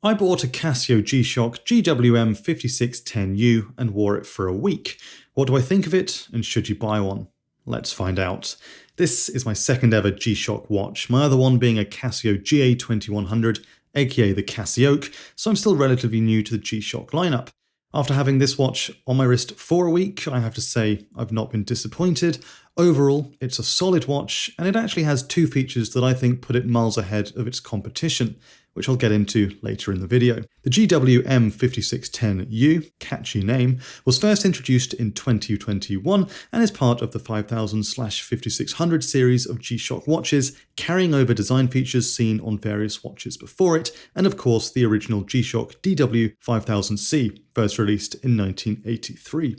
I bought a Casio G-SHOCK GW-M5610U and wore it for a week. What do I think of it, and should you buy one? Let's find out. This is my second ever G-SHOCK watch, my other one being a Casio GA2100, aka the Casio, so I'm still relatively new to the G-SHOCK lineup. After having this watch on my wrist for a week, I have to say I've not been disappointed. Overall, it's a solid watch, and it actually has two features that I think put it miles ahead of its competition, which I'll get into later in the video. The GW-M5610U, catchy name, was first introduced in 2021 and is part of the 5000/5600 series of G-SHOCK watches, carrying over design features seen on various watches before it, and of course the original G-SHOCK DW5000C, first released in 1983.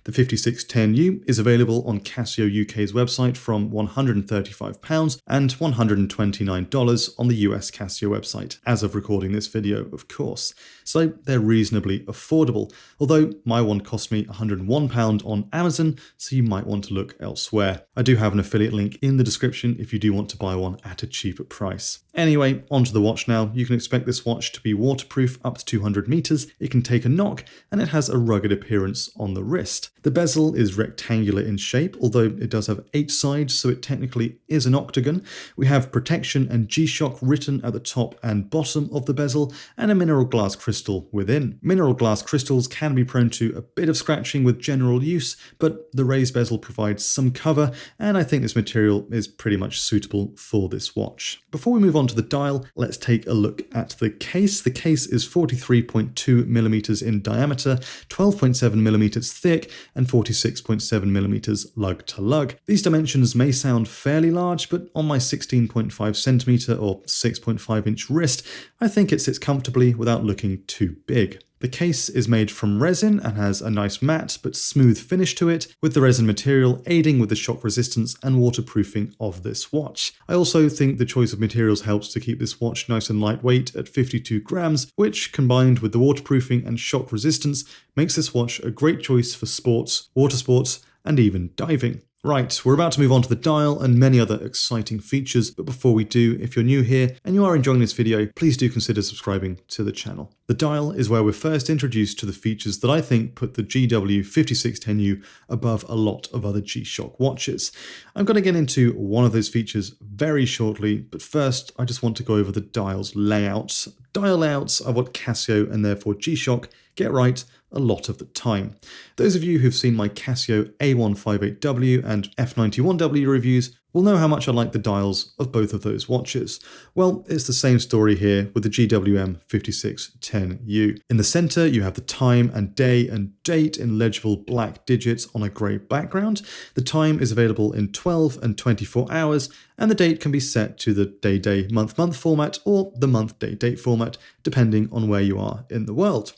The 5610U is available on Casio UK's website from £135 and $129 on the US Casio website, as of recording this video, of course. So they're reasonably affordable, although my one cost me £101 on Amazon, so you might want to look elsewhere. I do have an affiliate link in the description if you do want to buy one at a cheaper price. Anyway, onto the watch now. You can expect this watch to be waterproof up to 200 meters, it can take a knock, and it has a rugged appearance on the wrist. The bezel is rectangular in shape, although it does have 8 sides, so it technically is an octagon. We have protection and G-SHOCK written at the top and bottom of the bezel, and a mineral glass crystal within. Mineral glass crystals can be prone to a bit of scratching with general use, but the raised bezel provides some cover, and I think this material is pretty much suitable for this watch. Before we move on to the dial, let's take a look at the case. The case is 43.2mm in diameter, 12.7mm thick, and 46.7mm lug to lug. These dimensions may sound fairly large, but on my 16.5cm or 6.5-inch wrist, I think it sits comfortably without looking too big. The case is made from resin and has a nice matte but smooth finish to it, with the resin material aiding with the shock resistance and waterproofing of this watch. I also think the choice of materials helps to keep this watch nice and lightweight at 52 grams, which, combined with the waterproofing and shock resistance, makes this watch a great choice for sports, water sports, and even diving. Right, we're about to move on to the dial and many other exciting features, but before we do, if you're new here and you are enjoying this video, please do consider subscribing to the channel. The dial is where we're first introduced to the features that I think put the GW5610U above a lot of other G-SHOCK watches. I'm going to get into one of those features very shortly, but first I just want to go over the dial's layouts. Dial layouts are what Casio and therefore G-SHOCK get right a lot of the time. Those of you who've seen my Casio A158W and F91W reviews will know how much I like the dials of both of those watches. Well, it's the same story here with the GW-M5610U. In the center, you have the time and day and date in legible black digits on a grey background. The time is available in 12 and 24 hours, and the date can be set to the day-day, month-month format or the month-day-date format, depending on where you are in the world.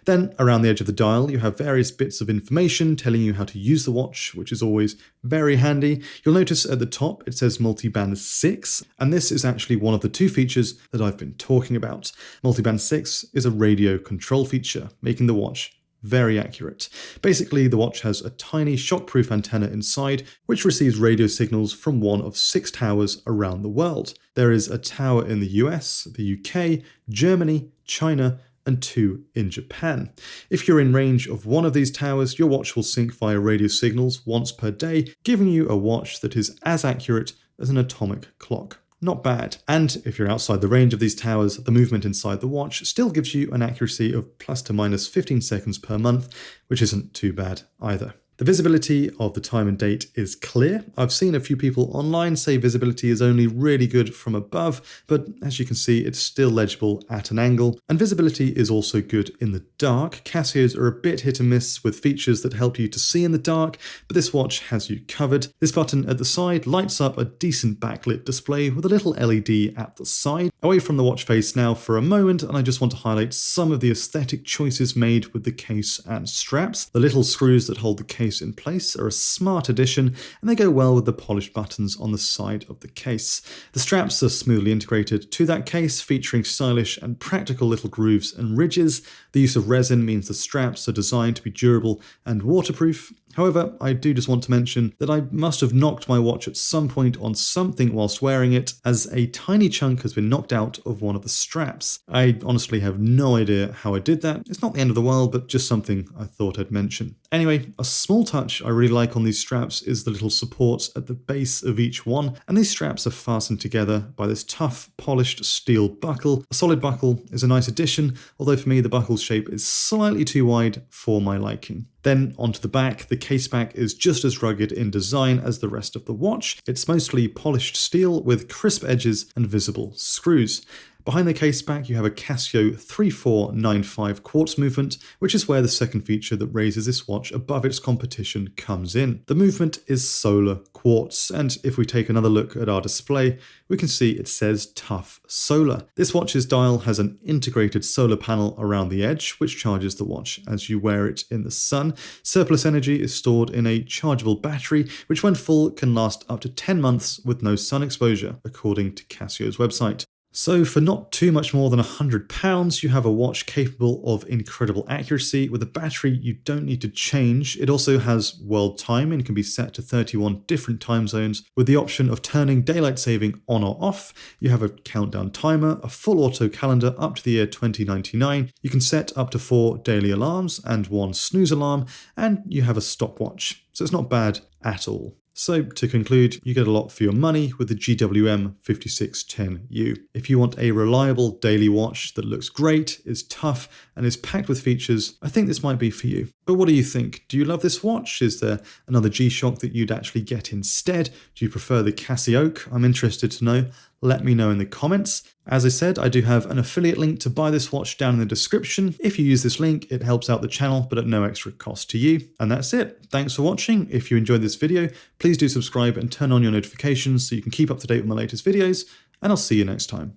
Then, around the edge of the dial, you have various bits of information telling you how to use the watch, which is always very handy. You'll notice at the top it says multiband 6, and this is actually one of the two features that I've been talking about. Multiband 6 is a radio control feature, making the watch very accurate. Basically, the watch has a tiny shockproof antenna inside, which receives radio signals from one of 6 towers around the world. There is a tower in the US, the UK, Germany, China, and 2 in Japan. If you're in range of one of these towers, your watch will sync via radio signals once per day, giving you a watch that is as accurate as an atomic clock. Not bad. And if you're outside the range of these towers, the movement inside the watch still gives you an accuracy of plus to minus 15 seconds per month, which isn't too bad either. The visibility of the time and date is clear. I've seen a few people online say visibility is only really good from above, but as you can see, it's still legible at an angle. And visibility is also good in the dark. Casios are a bit hit and miss with features that help you to see in the dark, but this watch has you covered. This button at the side lights up a decent backlit display with a little LED at the side. Away from the watch face now for a moment, and I just want to highlight some of the aesthetic choices made with the case and straps. The little screws that hold the case in place are a smart addition, and they go well with the polished buttons on the side of the case. The straps are smoothly integrated to that case, featuring stylish and practical little grooves and ridges. The use of resin means the straps are designed to be durable and waterproof, However, I do just want to mention that I must have knocked my watch at some point on something whilst wearing it, as a tiny chunk has been knocked out of one of the straps. I honestly have no idea how I did that. It's not the end of the world, but just something I thought I'd mention. Anyway, a small touch I really like on these straps is the little supports at the base of each one, and these straps are fastened together by this tough, polished steel buckle. A solid buckle is a nice addition, although for me the buckle's shape is slightly too wide for my liking. Then onto the back, the case back is just as rugged in design as the rest of the watch. It's mostly polished steel with crisp edges and visible screws. Behind the case back, you have a Casio 3495 quartz movement, which is where the second feature that raises this watch above its competition comes in. The movement is solar quartz, and if we take another look at our display, we can see it says Tough Solar. This watch's dial has an integrated solar panel around the edge, which charges the watch as you wear it in the sun. Surplus energy is stored in a chargeable battery, which when full can last up to 10 months with no sun exposure, according to Casio's website. So for not too much more than £100, you have a watch capable of incredible accuracy with a battery you don't need to change. It also has world time and can be set to 31 different time zones with the option of turning daylight saving on or off. You have a countdown timer, a full auto calendar up to the year 2099. You can set up to 4 daily alarms and 1 snooze alarm, and you have a stopwatch. So it's not bad at all. So to conclude, you get a lot for your money with the GW-M5610U. If you want a reliable daily watch that looks great, is tough, and is packed with features, I think this might be for you. But what do you think? Do you love this watch? Is there another G-SHOCK that you'd actually get instead? Do you prefer the Casio? I'm interested to know. Let me know in the comments. As I said, I do have an affiliate link to buy this watch down in the description. If you use this link, it helps out the channel, but at no extra cost to you. And that's it. Thanks for watching. If you enjoyed this video, please do subscribe and turn on your notifications so you can keep up to date with my latest videos, and I'll see you next time.